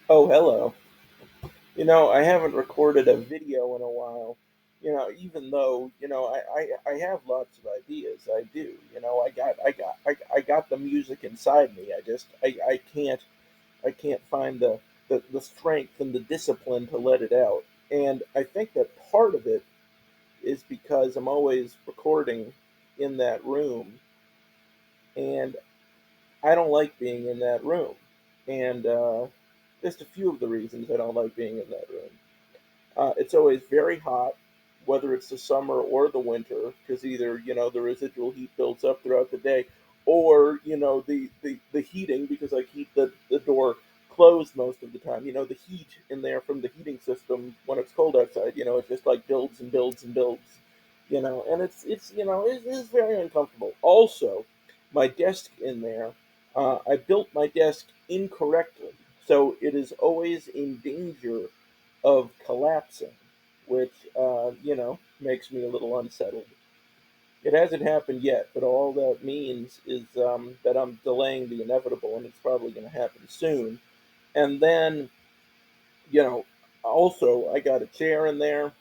Oh, hello. I haven't recorded a video in a while. Even though, I have lots of ideas. I do. I got the music inside me. I can't find the strength and the discipline to let it out. And I think that part of it is because I'm always recording in that room, and I don't like being in that room. And just a few of the reasons I don't like being in that room. It's always very hot, whether it's the summer or the winter, because either the residual heat builds up throughout the day, or the heating, because I keep the door closed most of the time. The heat in there from the heating system when it's cold outside. It just like builds and builds and builds. And it's very uncomfortable. Also, my desk in there, I built my desk incorrectly, so it is always in danger of collapsing, which makes me a little unsettled. It hasn't happened yet, but all that means is that I'm delaying the inevitable, and it's probably going to happen soon. And then, you know, also I got a chair in there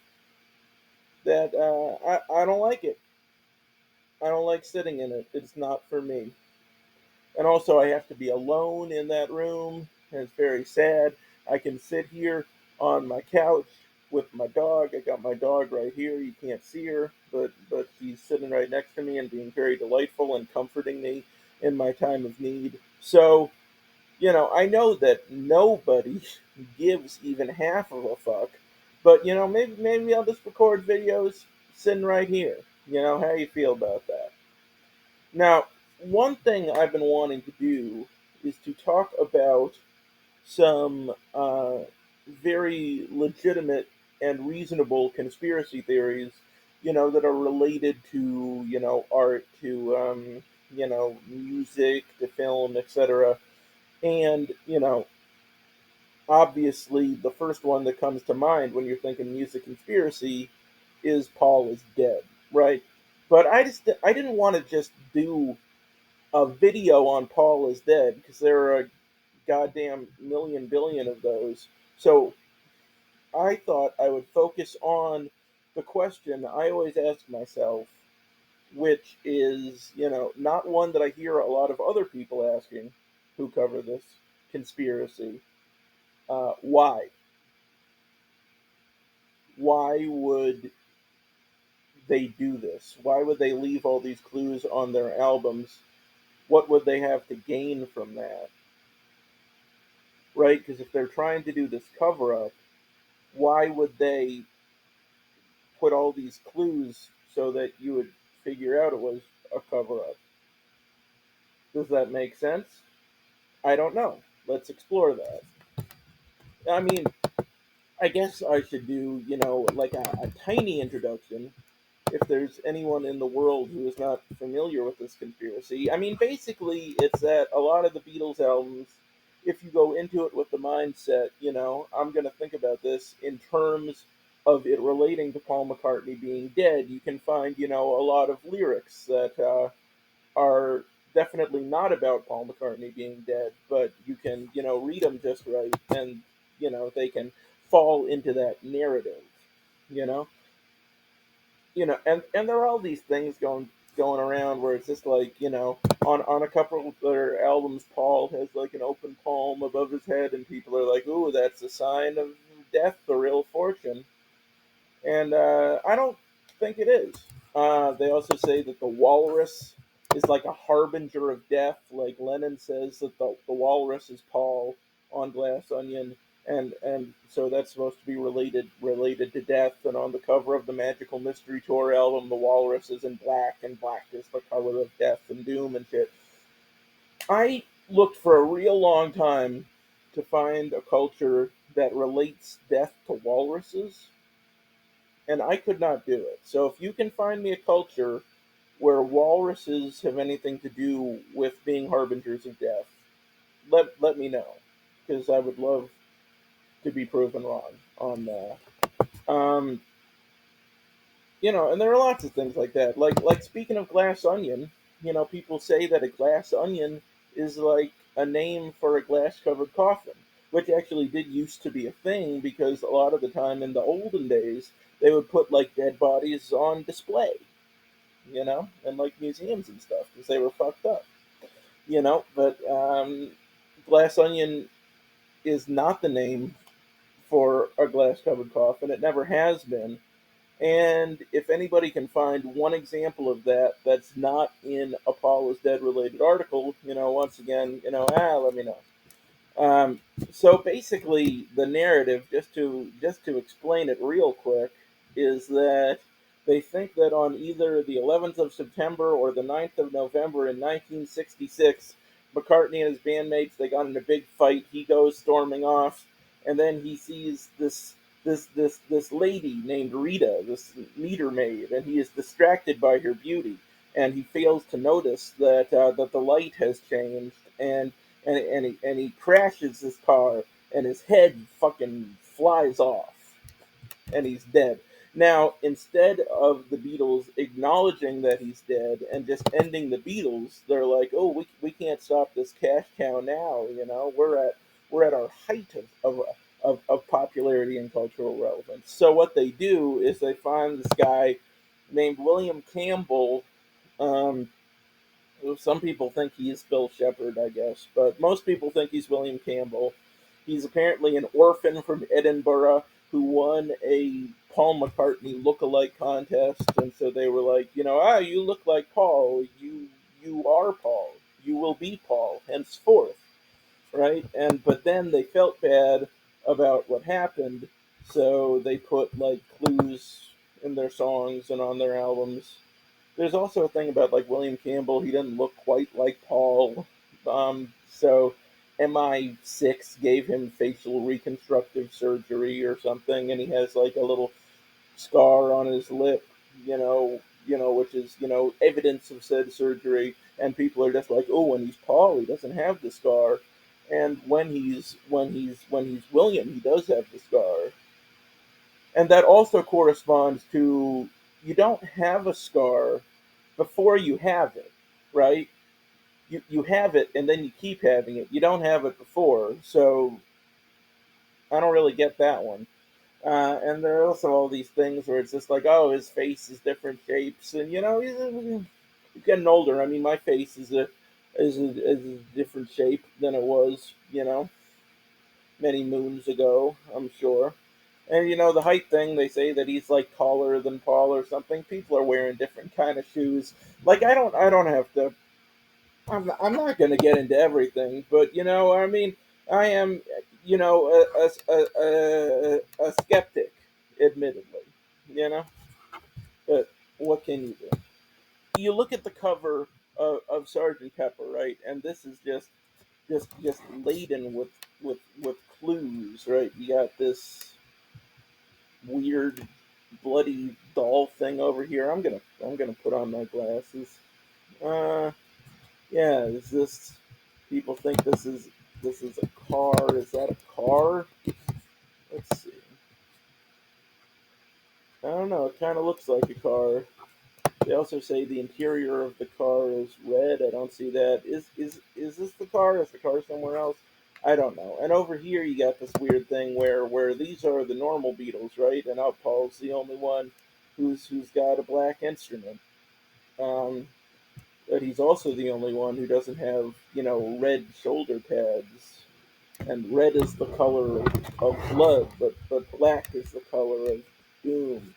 that I don't like it. I don't like sitting in it. It's not for me. And also, I have to be alone in that room, and it's very sad. I can sit here on my couch with my dog. I got my dog right here. You can't see her, but she's sitting right next to me and being very delightful and comforting me in my time of need. So, I know that nobody gives even half of a fuck, but maybe I'll just record videos sitting right here. How you feel about that? Now, one thing I've been wanting to do is to talk about some very legitimate and reasonable conspiracy theories, that are related to, art, to, music, to film, etc. And, obviously, the first one that comes to mind when you're thinking music conspiracy is Paul is dead, right? But I didn't want to just do a video on Paul is dead because there are a goddamn million billion of those. So I thought I would focus on the question I always ask myself, which is, not one that I hear a lot of other people asking who cover this conspiracy. Why? Why would they do this? Why would they leave all these clues on their albums? What would they have to gain from that? Right? Because if they're trying to do this cover up, why would they put all these clues so that you would figure out it was a cover up? Does that make sense? I don't know. Let's explore that. I mean, I guess I should do, like a tiny introduction if there's anyone in the world who is not familiar with this conspiracy. I mean, basically, it's that a lot of the Beatles albums, if you go into it with the mindset, I'm going to think about this in terms of it relating to Paul McCartney being dead, you can find, a lot of lyrics that are definitely not about Paul McCartney being dead, but you can, read them just right, and, they can fall into that narrative, you know? And there are all these things going around where it's just like, on a couple of their albums, Paul has like an open palm above his head, and people are like, "Ooh, that's a sign of death or ill fortune," and I don't think it is. They also say that the walrus is like a harbinger of death. Like Lennon says that the walrus is Paul on Glass Onion, and so that's supposed to be related to death. And on the cover of the Magical Mystery Tour album, the walrus is in black, and black is the color of death and doom and shit. I looked for a real long time to find a culture that relates death to walruses, and I could not do it. So if you can find me a culture where walruses have anything to do with being harbingers of death, let me know, because I would love to be proven wrong on that. Um, and there are lots of things like that. Like speaking of glass onion, people say that a glass onion is like a name for a glass covered coffin, which actually did used to be a thing because a lot of the time in the olden days they would put like dead bodies on display, in like museums and stuff because they were fucked up, But glass onion is not the name for a glass covered coffin. It never has been. And if anybody can find one example of that that's not in a Paul is Dead related article, once again, let me know. Um, so basically, the narrative, just to explain it real quick, is that they think that on either the 11th of September or the 9th of November in 1966, McCartney and his bandmates they got in a big fight. He goes storming off, and then he sees this lady named Rita, this meter maid, and he is distracted by her beauty, and he fails to notice that the light has changed, and he crashes his car, and his head fucking flies off, and he's dead. Now, instead of the Beatles acknowledging that he's dead and just ending the Beatles, they're like, "Oh, we can't stop this cash cow now. We're at our height of popularity and cultural relevance." So what they do is they find this guy named William Campbell. Um, some people think he's Bill Shepard, I guess, but most people think he's William Campbell. He's apparently an orphan from Edinburgh who won a Paul McCartney look-alike contest, and so they were like, you look like Paul, you are Paul, you will be Paul henceforth, right? And but then they felt bad about what happened, so they put like clues in their songs and on their albums. There's also a thing about like William Campbell. He doesn't look quite like Paul. So MI6 gave him facial reconstructive surgery or something, and he has like a little scar on his lip, which is evidence of said surgery. And people are just like, oh, when he's Paul, he doesn't have the scar, and when he's William, he does have the scar, and that also corresponds to you don't have a scar before you have it, right? You have it and then you keep having it. You don't have it before, so I don't really get that one. And there are also all these things where it's just like, oh, his face is different shapes, and he's getting older. I mean, my face is a different shape than it was, many moons ago. I'm sure. And the height thing, they say that he's like taller than Paul or something. People are wearing different kind of shoes. Like I don't have to. I'm not going to get into everything, but I mean, I am, a skeptic, admittedly, you know. But what can you do? You look at the cover of Sergeant Pepper, right? And this is just laden with clues, right? You got this weird bloody doll thing over here. I'm gonna put on my glasses. Uh, yeah, is this? People think this is a car. Is that a car? Let's see. I don't know. It kind of looks like a car. They also say the interior of the car is red. I don't see that. Is this the car? Is the car somewhere else? I don't know. And over here you got this weird thing where these are the normal Beatles, right? And out Paul's the only one who's got a black instrument. Um, but he's also the only one who doesn't have red shoulder pads. And red is the color of blood, but black is the color of doom.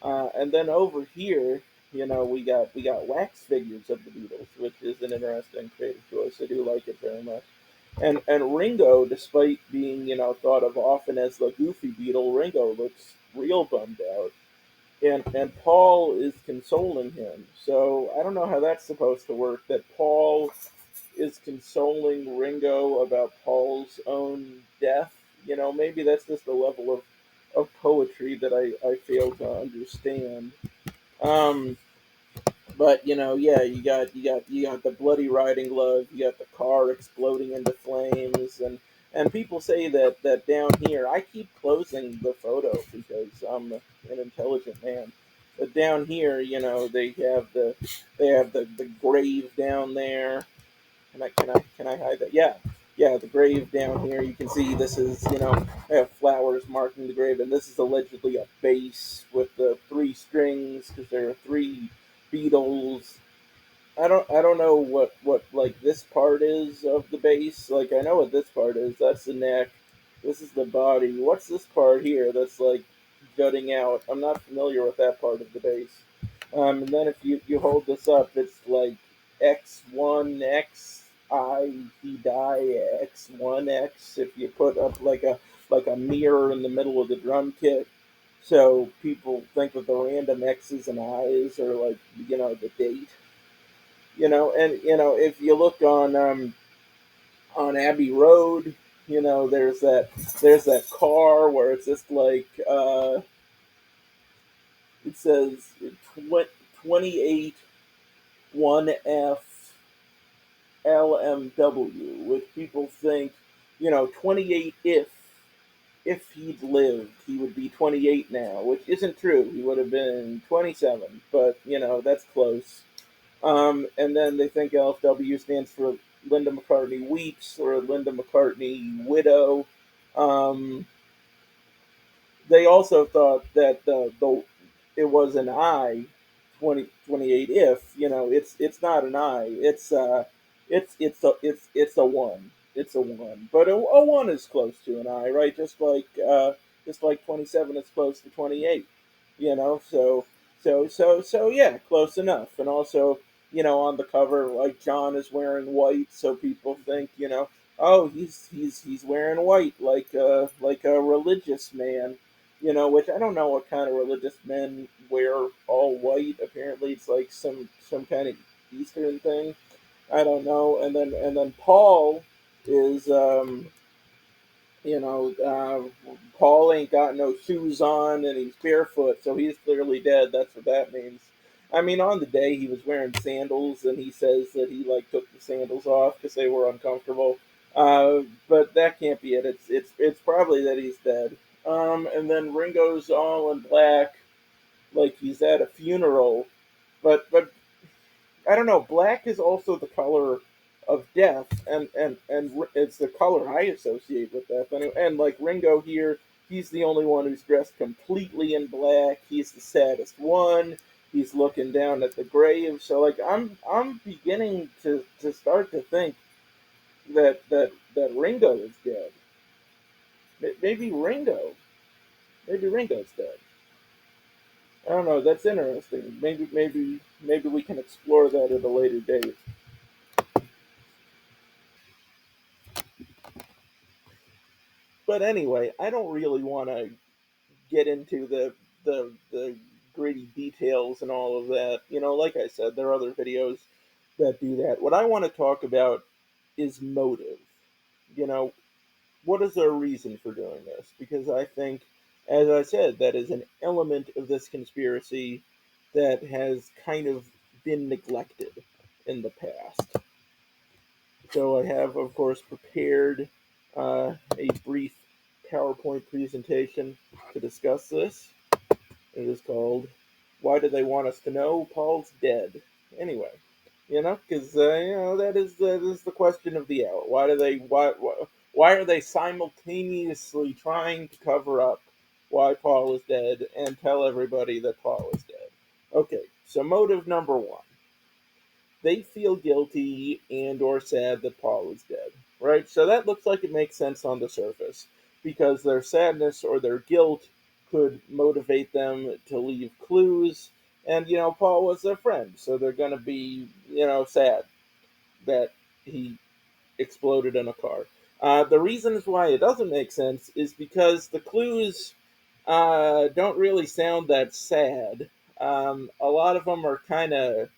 And then over here, we got wax figures of the Beatles, which is an interesting creative choice. I do like it very much. And Ringo, despite being thought of often as the goofy Beatle, Ringo looks real bummed out, and Paul is consoling him. So I don't know how that's supposed to work. That Paul is consoling Ringo about Paul's own death. Maybe that's just a level of poetry that I fail to understand. Um, but yeah, you got the bloody riding glove, you got the car exploding into flames, and people say that down here, I keep closing the photo because I'm an intelligent man. But down here, they have the grave down there. Can I hide that? Yeah. yeah, the grave down here. You can see this is, I have flowers marking the grave, and this is allegedly a bass with the three strings because there are three Beatles. I don't know what like this part is of the bass. Like I know what this part is. That's the neck. This is the body. What's this part here that's like jutting out? I'm not familiar with that part of the bass. And then if you hold this up, it's like X1 X I he die X1 X. If you put up like a mirror in the middle of the drum kit, so people think that the random X's and I's are like the date. And if you look on Abbey Road, there's that car where it's just like it says 28 1F LMW, which people think 28 if he'd lived, he would be 28 now, which isn't true. He would have been 27, but that's close. And then they think LFW stands for Linda McCartney Weeps or Linda McCartney Widow. Um, they also thought that the it was an I 2028 if it's not an I, it's a one, but a one is close to an I, right? Just like 27 is close to 28, so yeah, close enough. And also on the cover, like, John is wearing white, so people think oh, he's wearing white like a religious man, which I don't know what kind of religious men wear all white. Apparently, it's like some kind of Eastern thing. I don't know. And then Paul is Paul ain't got no shoes on and he's barefoot, so he's clearly dead. That's what that means. I mean, on the day he was wearing sandals, and he says that he like took the sandals off because they were uncomfortable. But that can't be it. It's probably that he's dead. And then Ringo's all in black, like he's at a funeral. But I don't know. Black is also the color of death, and it's the color I associate with death. And like Ringo here, he's the only one who's dressed completely in black. He's the saddest one. He's looking down at the grave. So like I'm beginning to start to think that Ringo is dead. Maybe Ringo's dead. I don't know. That's interesting. Maybe we can explore that at a later date. But anyway, I don't really want to get into the gritty details and all of that. Like I said, there are other videos that do that. What I want to talk about is motive. You know, what is their reason for doing this? Because I think, as I said, that is an element of this conspiracy that has kind of been neglected in the past. So I have, of course, prepared a brief PowerPoint presentation to discuss this. It is called "Why Do They Want Us to Know Paul's Dead?" Anyway, because that is the question of the hour. Why are they simultaneously trying to cover up why Paul is dead and tell everybody that Paul is dead? Okay, so motive number one: they feel guilty and or sad that Paul is dead, right? So that looks like it makes sense on the surface because their sadness or their guilt could motivate them to leave clues. And Paul was their friend, so they're going to be sad that he exploded in a car. The reasons why it doesn't make sense is because the clues don't really sound that sad. A lot of them are kind of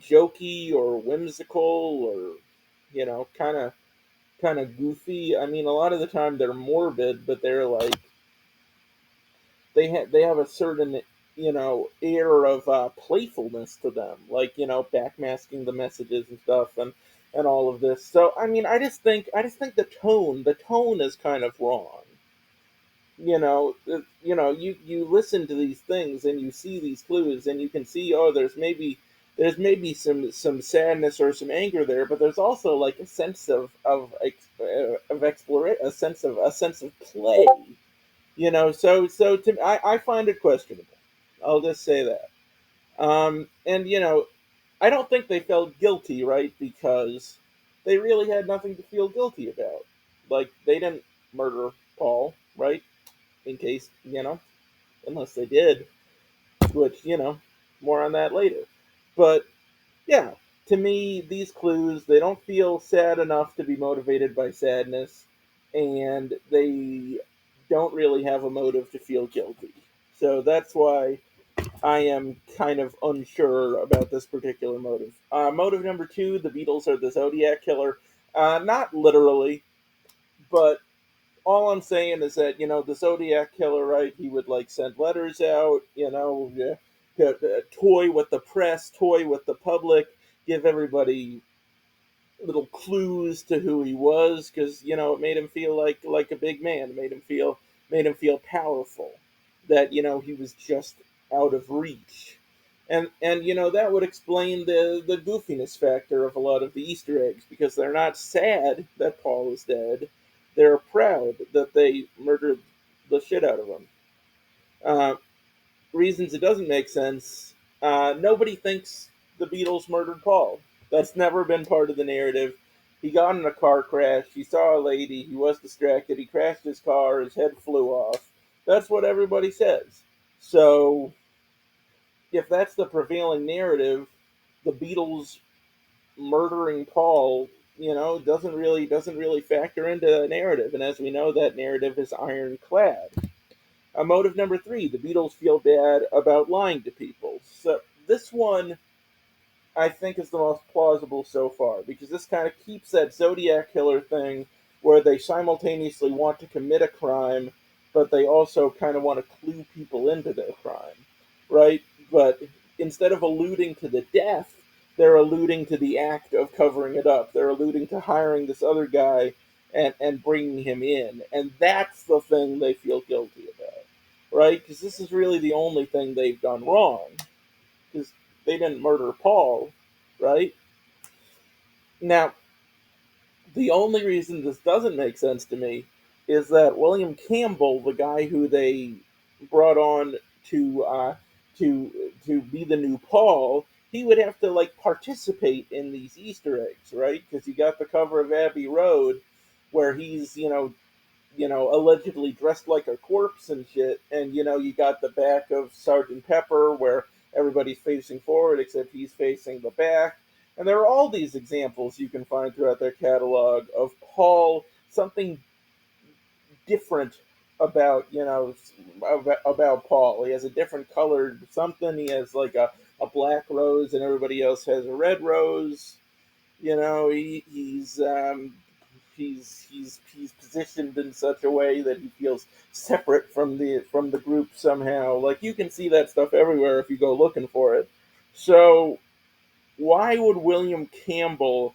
jokey or whimsical or kind of goofy. I mean, a lot of the time they're morbid, but they're like they have a certain air of playfulness to them, like backmasking the messages and stuff and all of this. So I mean, I just think the tone is kind of wrong. You listen to these things and you see these clues and you can see, oh, there's maybe there's maybe some sadness or some anger there, but there's also like a sense of exploration, a sense of play. So I find it questionable. I'll just say that. And I don't think they felt guilty, right? Because they really had nothing to feel guilty about. Like they didn't murder Paul, right? In case unless they did, which more on that later. But yeah, to me, these clues, they don't feel sad enough to be motivated by sadness, and they don't really have a motive to feel guilty. So that's why I am kind of unsure about this particular motive. Motive number two: the Beatles are the Zodiac killer. Not literally, but all I'm saying is that the Zodiac killer, right? He would like send letters out, toy with the press, toy with the public, give everybody little clues to who he was, because it made him feel like a big man. It made him feel powerful. That he was just out of reach. And that would explain the goofiness factor of a lot of the Easter eggs, because they're not sad that Paul is dead. They're proud that they murdered the shit out of him. Uh, Reasons it doesn't make sense. Nobody thinks the Beatles murdered Paul. That's never been part of the narrative. He got in a car crash. He saw a lady. He was distracted. He crashed his car. His head flew off. That's what everybody says. So, if that's the prevailing narrative, the Beatles murdering Paul, doesn't really factor into the narrative. And as we know, that narrative is ironclad. Motive number three: the Beatles feel bad about lying to people. So this one, I think, is the most plausible so far, because this kind of keeps that Zodiac killer thing where they simultaneously want to commit a crime, but they also kind of want to clue people into their crime, right? But instead of alluding to the death, they're alluding to the act of covering it up. They're alluding to hiring this other guy and bringing him in. And that's the thing they feel guilty about, right? Because this is really the only thing they've done wrong. Because they didn't murder Paul, right? Now, the only reason this doesn't make sense to me is that William Campbell, the guy who they brought on to be the new Paul, he would have to like participate in these Easter eggs, right? Because you got the cover of Abbey Road, where he's allegedly dressed like a corpse and shit. And you got the back of Sergeant Pepper where everybody's facing forward except he's facing the back. And there are all these examples you can find throughout their catalog of Paul, something different about about Paul. He has a different colored something. He has like a black rose, and everybody else has a red rose. He's positioned in such a way that he feels separate from the group somehow. Like you can see that stuff everywhere if you go looking for it. So why would William Campbell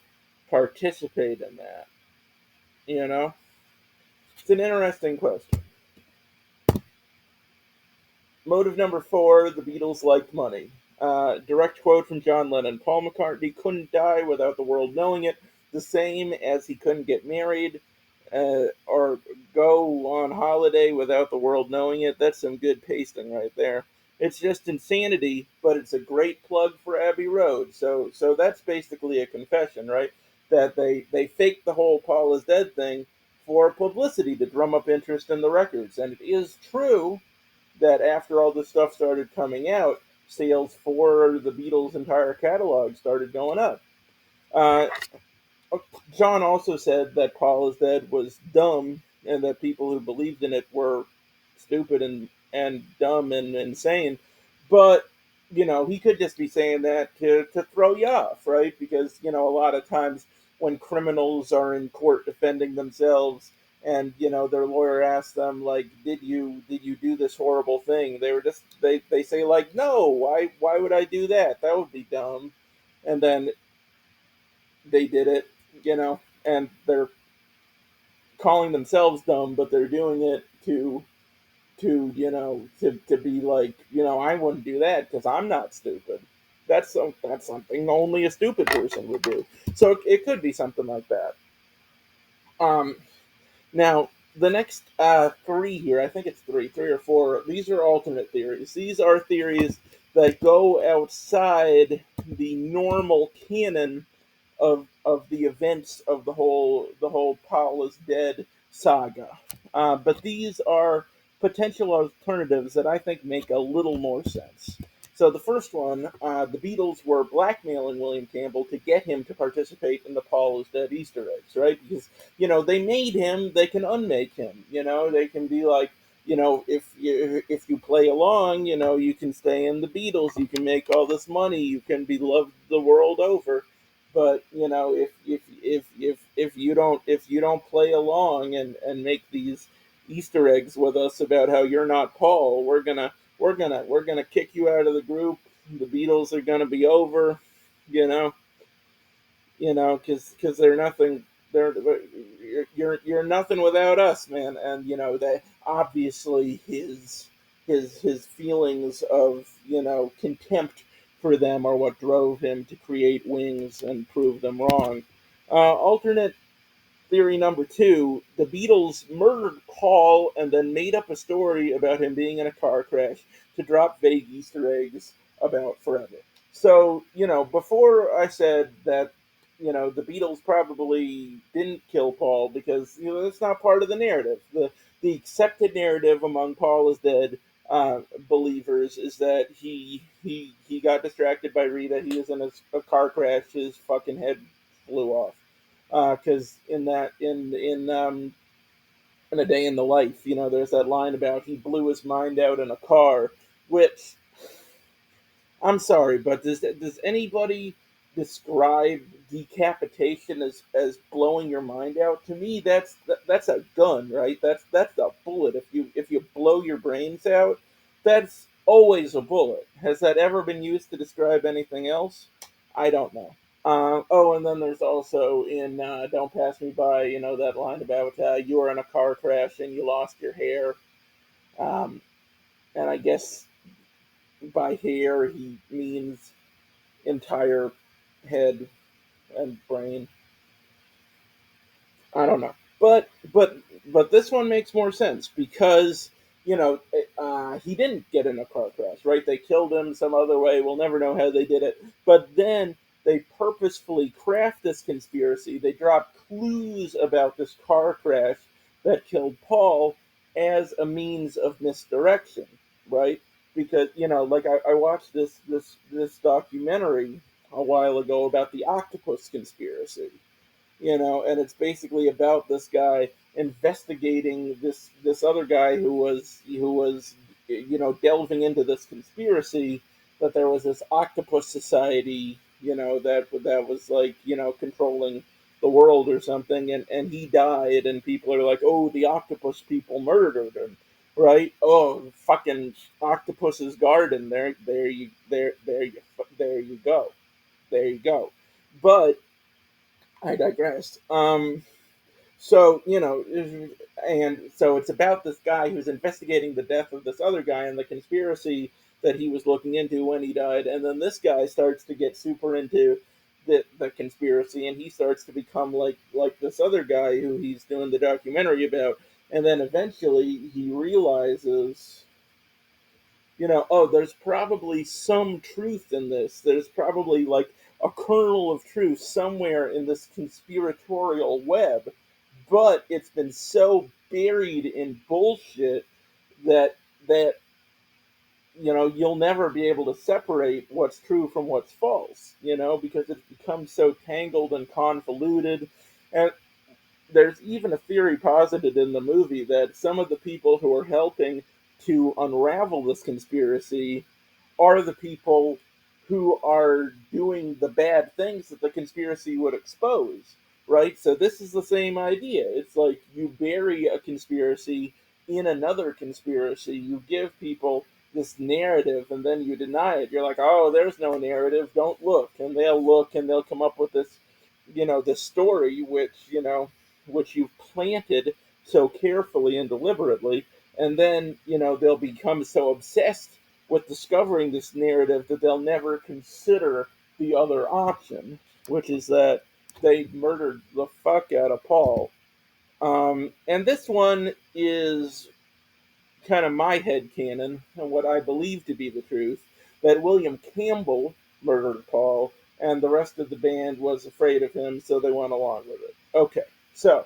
participate in that? You know, it's an interesting question. Motive number four: the Beatles liked money. Direct quote from John Lennon: Paul McCartney couldn't die without the world knowing it, the same as he couldn't get married or go on holiday without the world knowing it. That's some good pasting right there. It's just insanity, but it's a great plug for Abbey Road. So that's basically a confession, right? That they faked the whole Paul is dead thing for publicity to drum up interest in the records. And it is true that after all this stuff started coming out, sales for the Beatles' entire catalog started going up. Uh, John also said that Paul is Dead was dumb, and that people who believed in it were stupid and dumb and insane. But he could just be saying that to throw you off, right? Because a lot of times when criminals are in court defending themselves, and their lawyer asks them like, did you do this horrible thing? They say like, no, why would I do that? That would be dumb. And then they did it, and they're calling themselves dumb, but they're doing it to be like, I wouldn't do that because I'm not stupid. That's something only a stupid person would do. So it could be something like that. Um, Now, the next three here, I think it's three or four, these are alternate theories. These are theories that go outside the normal canon of the events of the whole Paul is dead saga. But these are potential alternatives that I think make a little more sense. So the first one, the Beatles were blackmailing William Campbell to get him to participate in the Paul is dead Easter eggs, right? Because they made him, they can unmake him. They can be like, if you play along, you can stay in the Beatles, you can make all this money, you can be loved the world over. But if you don't play along and make these Easter eggs with us about how you're not Paul, we're gonna kick you out of the group. The Beatles are gonna be over, you know, because they're nothing. You're nothing without us, man. And that obviously his feelings of contempt for them are what drove him to create Wings and prove them wrong. Alternate theory number two, the Beatles murdered Paul and then made up a story about him being in a car crash to drop vague Easter eggs about Forever. So, before I said that, the Beatles probably didn't kill Paul because, that's not part of the narrative. The accepted narrative among Paul is dead believers is that he got distracted by Rita. He was in a car crash. His fucking head flew off because in a day in the life, there's that line about he blew his mind out in a car, which I'm sorry, but does anybody describe decapitation as blowing your mind out? To me, that's a gun, right? That's a bullet. If you blow your brains out, that's always a bullet. Has that ever been used to describe anything else? I don't know. Oh, and then there's also in "Don't Pass Me By," that line about you were in a car crash and you lost your hair, um, and I guess by hair he means entire head and brain. I don't know, but this one makes more sense because he didn't get in a car crash, right? They killed him some other way. We'll never know how they did it. But then they purposefully craft this conspiracy. They drop clues about this car crash that killed Paul as a means of misdirection, right? Because like I watched this documentary a while ago about the octopus conspiracy, and it's basically about this guy investigating this other guy who was delving into this conspiracy that there was this octopus society, that was like controlling the world or something, and he died, and people are like, oh, the octopus people murdered him, right? Oh, fucking octopus's garden. There you go. But I digress. So and so it's about this guy who's investigating the death of this other guy and the conspiracy that he was looking into when he died, and then this guy starts to get super into the conspiracy, and he starts to become like this other guy who he's doing the documentary about, and then eventually he realizes oh, there's probably some truth in this. There's probably like a kernel of truth somewhere in this conspiratorial web, but it's been so buried in bullshit that that you'll never be able to separate what's true from what's false, because it becomes so tangled and convoluted. And there's even a theory posited in the movie that some of the people who are helping to unravel this conspiracy are the people who are doing the bad things that the conspiracy would expose, right? So this is the same idea. It's like you bury a conspiracy in another conspiracy. You give people this narrative and then you deny it. You're like, oh, there's no narrative. Don't look. And they'll look and they'll come up with this story which you've planted so carefully and deliberately, and then they'll become so obsessed with discovering this narrative that they'll never consider the other option, which is that they murdered the fuck out of Paul. And this one is kind of my head canon and what I believe to be the truth, that William Campbell murdered Paul and the rest of the band was afraid of him, so they went along with it. Okay, so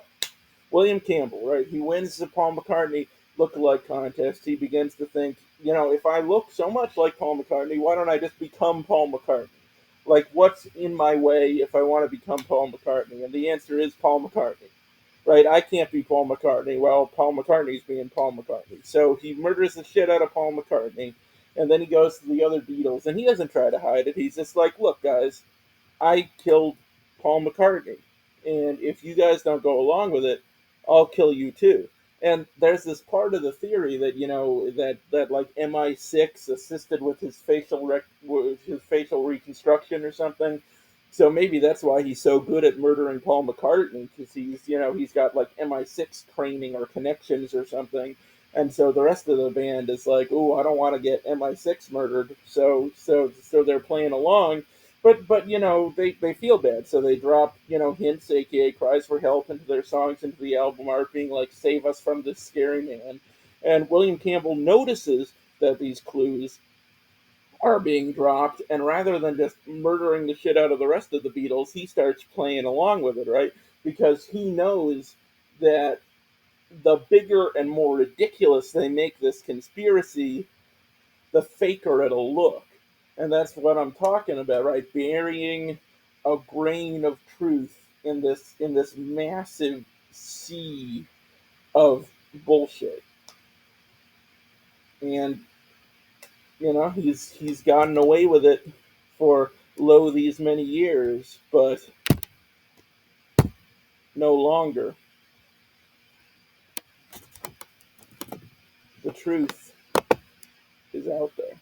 William Campbell, right? He wins the Paul McCartney look-alike contest. He begins to think, if I look so much like Paul McCartney, why don't I just become Paul McCartney? Like, what's in my way if I want to become Paul McCartney? And the answer is Paul McCartney, right? I can't be Paul McCartney. Well, Paul McCartney's being Paul McCartney. So he murders the shit out of Paul McCartney, and then he goes to the other Beatles, and he doesn't try to hide it. He's just like, look, guys, I killed Paul McCartney, and if you guys don't go along with it, I'll kill you too. And there's this part of the theory that that like MI6 assisted with his facial reconstruction or something. So maybe that's why he's so good at murdering Paul McCartney, because he's got like MI6 training or connections or something. And so the rest of the band is like, "Oh, I don't want to get MI6 murdered." So they're playing along, but they feel bad, so they drop hints, aka cries for help, into their songs, into the album art, being like, "Save us from this scary man." And William Campbell notices that these clues are being dropped, and rather than just murdering the shit out of the rest of the Beatles, he starts playing along with it, right? Because he knows that the bigger and more ridiculous they make this conspiracy, the faker it'll look. And that's what I'm talking about, right? Burying a grain of truth in this massive sea of bullshit. And he's gotten away with it for these many years, but no longer. The truth is out there.